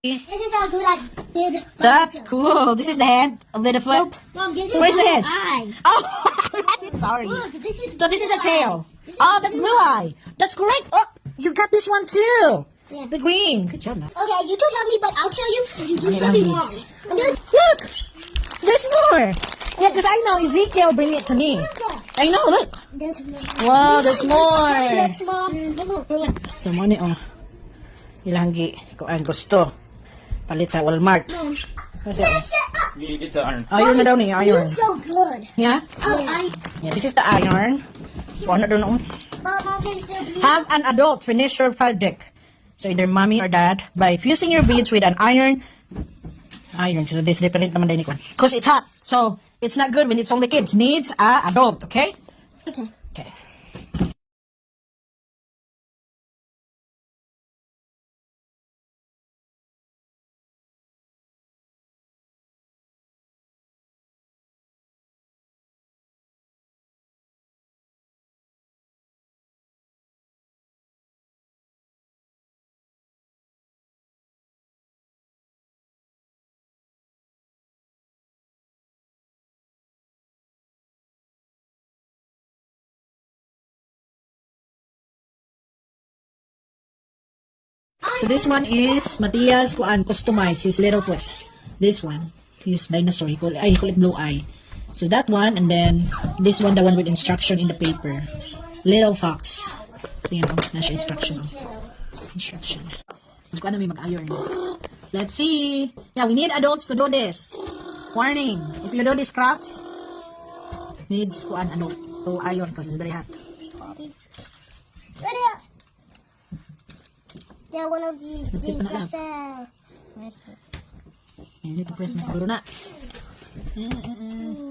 This is how good I did. That's cool. This is the head of the foot. Mom, this is Where's the my head? eye. Oh, sorry. Look, this is So this is a blue tail. eye. Oh, that's blue eye. That's correct. Oh, you got this one too. Yeah. The green. Good job, man. Okay, you can tell me, but I'll tell you if you do Okay, something now wrong. these. I'm doing. Look, there's more. Yeah, because I know Ezekiel bring it to me. I know. Look. There's more. Wow, there's more. Next, Mom. So money oh. Ilang gi ko ang gusto. Palit sa Walmart. Mom. What's that? Finish it up. You get the iron. Iron na daw ni iron. You're so good. Yeah. Oh, Yeah, this is the iron. So ano daw noon? Mom can still be. Have an adult finish your project. So either mommy or dad by fusing your beads with an iron. Iron, because this different naman din one. Because it's hot, so it's not good when it's only kids. Needs a adult, okay? Okay. Okay. So this one is Matthias kuan customize his little foot. This one, his dinosaur. He call it blue eye. So that one, and then this one, the one with instruction in the paper. Little fox. So you know, nasa instruction. Instruction. So kuan na may mag-iron. Let's see. Yeah, we need adults to do this. Warning: if you do these crafts, needs kuan ano to iron because it's very hot. Ready up. Yeah, one of these Let's things open it that up. fell. You need to press mas siguro na.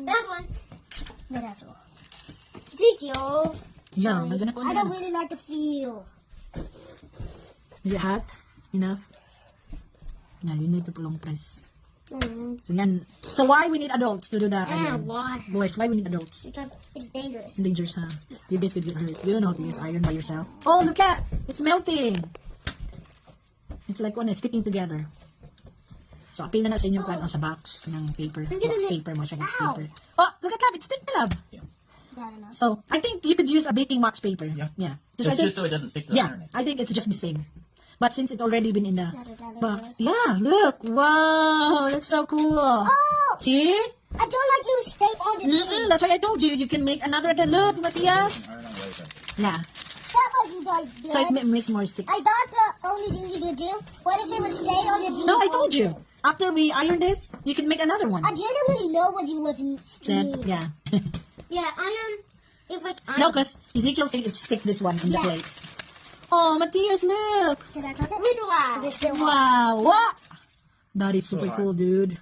That one. Yeah, that's all. Ezekiel. Yeah, magana ko I na. don't really like the feel. Is it hot enough? No, you need to long press. Mm. So, yan. So why we need adults to do that? Yeah, why? Boys, why we need adults? Because it's dangerous. It's dangerous, huh? You guys could get hurt. You don't know how to use iron by yourself. Oh, look at! It's melting! It's like one sticking together. So, apil na sa inyo kan sa box ng paper. Box paper mo siya, box Ow. paper. Oh, look at that! It's stick lab! That enough. So, I think you could use a baking box paper. Yeah. It's I think, just so it doesn't stick to the yeah, iron. I think it's just the same. But since it's already been in the box. Yeah, look! Wow! That's so cool! Oh! See? I don't like you stay on the thing. That's why I told you. You can make another than look, Matthias. Iron on the other side. Yeah. That wasn't like good. So it makes more stick. I thought the only thing you could do, what if it would stay on the No, I told you. After we iron this, you can make another one. I didn't really know what you was Said, mean. yeah. Yeah, iron. If like iron. No, because Ezekiel think it's stick this one in the Yeah. plate. Oh, Matthias, look. Can I touch it? Is it still hot? Wow. What? That is super So cool, dude.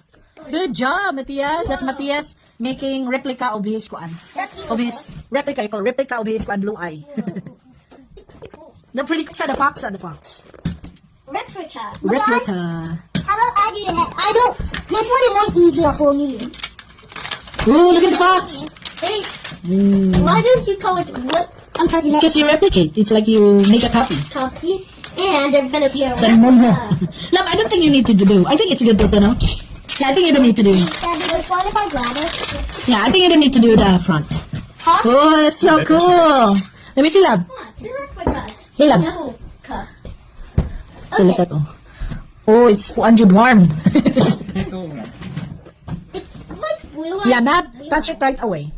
Good job, Matthias. That's Matthias making replica of his kuan. Of his replica, you call replica of his kuan blue eye. The pretty the fox and the fox. Replica. Replica. How about I do the head? I don't. This one is like easier for me. Ooh, look at the fox. Hey, why don't you call it what? I'm touching that Because you replicate. It's like you make a copy. copy, and they're gonna be a Then more. replica. Love, I don't think you need to do. I think it's good to know. Yeah, I think you don't need to do. That'd be fun if I grab it. Yeah, I think you don't need to do the front. Huh? Oh, that's so cool. Let me see, love. Huh, two replicas. Hey, love. Replica. So look at oh, it's 400 warm. It's so warm. It's like blue. Yeah, not touch it right away.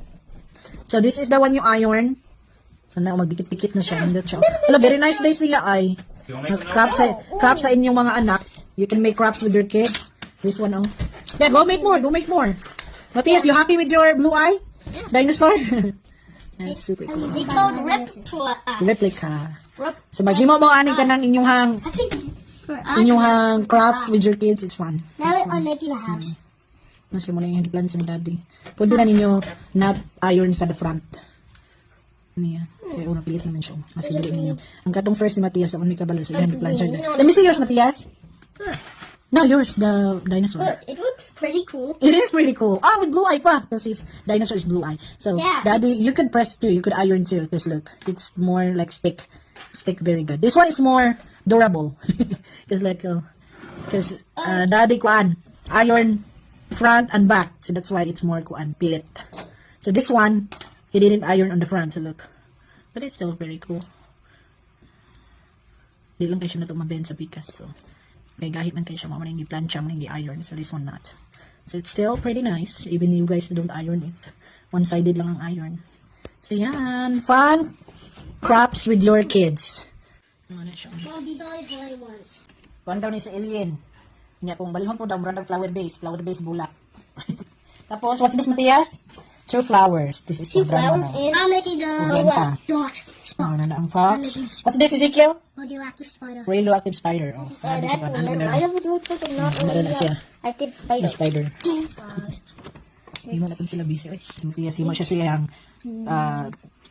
So this is the one you iron. So na magdikit-dikit na siya. Hindi siya. Hello, very nice days niya ay. You want to make some Crafts sa inyong mga anak. You can make crafts with your kids. This one, oh. Yeah, go make more. Go make more. Matthias, you happy with your blue eye? Dinosaur? That's super cool. It's called replica. Replica. So maghimo mo aning ka ng inyong hang I think. inyong hang crafts with your kids. It's fun. Now I'm making a house. Nasa mo na yung plan sa daddy. Pwede na ninyo not iron sa the front. Ano yan? Kaya unang pilit naman siya. Mas madali ninyo. Ang katong first ni Matthias, ako may kabalo sa hand plan siya. Let me see yours, Matthias. No, yours, the dinosaur. Look, it looks pretty cool. It is pretty cool. Ah, with blue eye pa. Because his dinosaur is blue eye. So, Yeah, daddy, you could press too. You could iron too. Because look, it's more like stick. Stick very good. This one is more durable. Because like, Because daddy kuan iron front and back, so that's why it's more kuan pilit. So this one he didn't iron on the front, so look, but it's still very cool. Di lang kayo siya na tumabend sa pikas, so kaya gahit man kayo siya mamaning i-plancha man i-iron, so this one not. So it's still pretty nice even you guys don't iron it, one-sided lang ang iron. So yan, fun crops with your kids. Ano na siya? Mom, these are the only ones. Kuan daw ni sa alien. Nya kung balihon po daw murag flower base bulak. Tapos what's this, Matias? Two flowers. This is Two programa flowers na. and I'm making the Maganda. dot Oh, spot. na ang fox. What's this, Ezekiel? Radioactive spider. Radioactive spider. Oh, ano siya ba? Ano na? Ano na siya? Active The spider. spider. Himo na sila busy. Oy, si Matias, himo siya siyang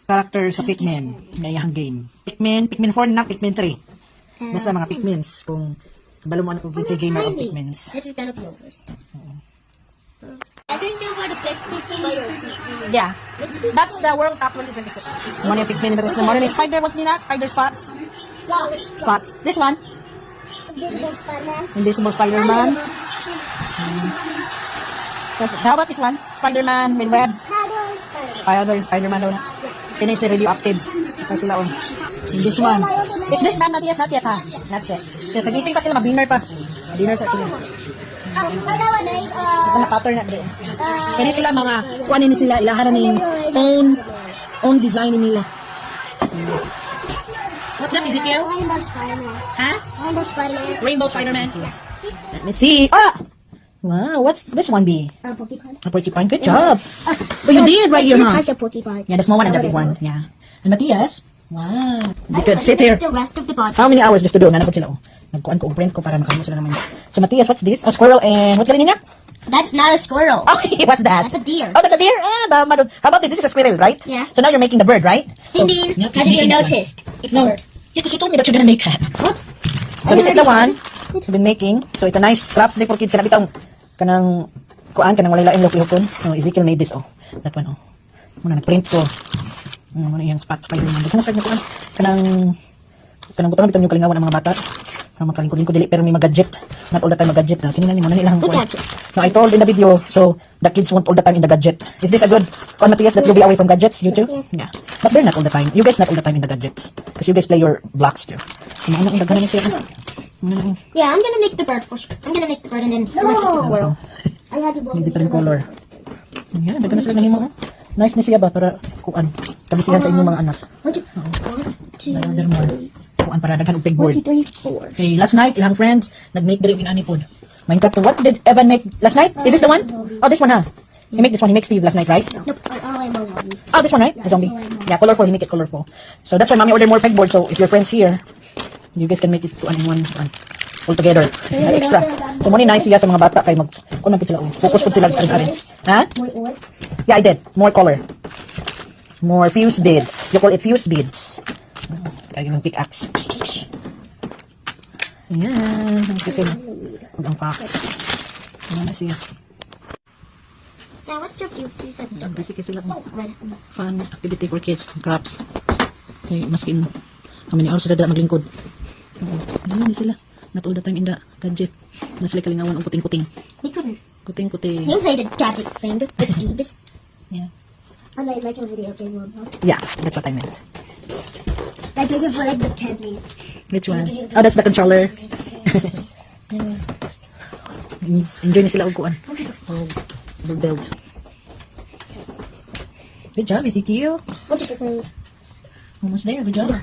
character sa Pikmin. Ngayang game. Pikmin 4 na, Pikmin 3. Basta mga Pikmins. Kung kabalo mo na kung kinsay gamer of Pikmins. This is gonna be yours. I think they're for the PlayStation spiders. Yeah. That's the World Cup 2026. Money Pikmin, but it's the money spider. What's in that? Spider spots. Spots. This one. Invisible Spider-Man. Invisible Spider-Man. How about this one? Spider-Man with web. Shadow Spider-Man. Other Spider-Man daw na. Finish radioactive. Kasi sila oh. This one. Is this man? Not yet, ha? Not yet. Kasi nagiting pa sila, mag-dinner pa. Dinner sa sila. Nowadays, Ito na pattern na doon. Kaya sila mga, kuha ni sila, ilaharan ni own design nila. What's that, Ezekiel? Rainbow Spider-Man. Ha? Rainbow Spider-Man. Rainbow Spider-Man. Let me see. Ah! Wow, what's this one be? Porcupine. A porcupine. Good job. Oh, you did right here, huh? Like a porcupine. Yeah, the small one and the big one. Yeah. And Matias? Wow. They could sit here. The rest of the body. How many hours just to do? Nanapod sila, oh. Nagkuhan ko, print ko para makamu sila naman. So, Matias, what's this? A squirrel and what's galing niya? That's not a squirrel. Oh, what's that? That's a deer. Oh, that's a deer? Ah, bama doon. How about this? This is a squirrel, right? Yeah. So now you're making the bird, right? So, Indeed. Yep, How he's did you making that one. notice? It's No. a bird. Yeah, because you told me that you're gonna make that. What? So this is the one we've been making. So it's a nice crafts day for kids. Kanang bitang kanang kuan kanang walay lain lukihukon. Oh, Ezekiel made this, oh. That one, oh. Muna na-print ko. Muna yung spot Spider-Man. Dito na sa kuan. Kanang butang bitang yung kalingawan ng mga bata. Kanang makalingkod ko dili pero may mag-gadget. Not all the time mag-gadget. Kinina ni mo na nilang kuan. No, I told in the video, so the kids won't all the time in the gadget. Is this a good kuan, Matias, that you'll be away from gadgets? You too? Yeah. But they're not all the time. You guys not all the time in the gadgets. Because you guys play your blocks too. Ano ang daghan niya siya? Yeah, I'm gonna make the bird for sure. I'm gonna make the bird and then the rest of the squirrel. I had to May different color. Yan, daghan na sila ng himo. Nice ni siya ba para kuan kabisihan sa inyong mga anak. 1, 2, 3, Another more. Kuan para daghan og pegboard. 1, 2, 3, 4. Okay, last night ilang friends nag-make diri ani pod. Minecraft. What did Evan make last night? Is this the one? Oh, this one, huh? He make this one. He makes Steve last night, right? Nope, I'm a zombie. Oh, this one, right? The zombie. Yeah, colorful. He make it colorful. So that's why mommy ordered more pegboard. So if your friends here, you guys can make it to in one all together. Extra. So money nice siya sa mga bata kay mag kun man sila focus pud sila arin. Ha? More. Yeah, I did. More color. More fuse beads. You call it fuse beads. Kaya yung pickaxe. Ayan. Ang kitin. Ang fox. Ayan na siya. Now, what's your view? You said Basically sila red. fun activity for kids. Crafts. Okay, maskin how many hours sila dala maglingkod. Ayan sila. Not all the time in the gadget. Na sila kalingawan ang kuting-kuting. We couldn't. Kuting-kuting. You played a gadget thing with these. Yeah. I'm like making a video game Roblox. Yeah, that's what I meant. That doesn't feel like the 10 Which one? Oh, that's the controller. Enjoy na sila og kuan. Oh, build. Good job, Ezekiel. What did you think? Almost there. Good job.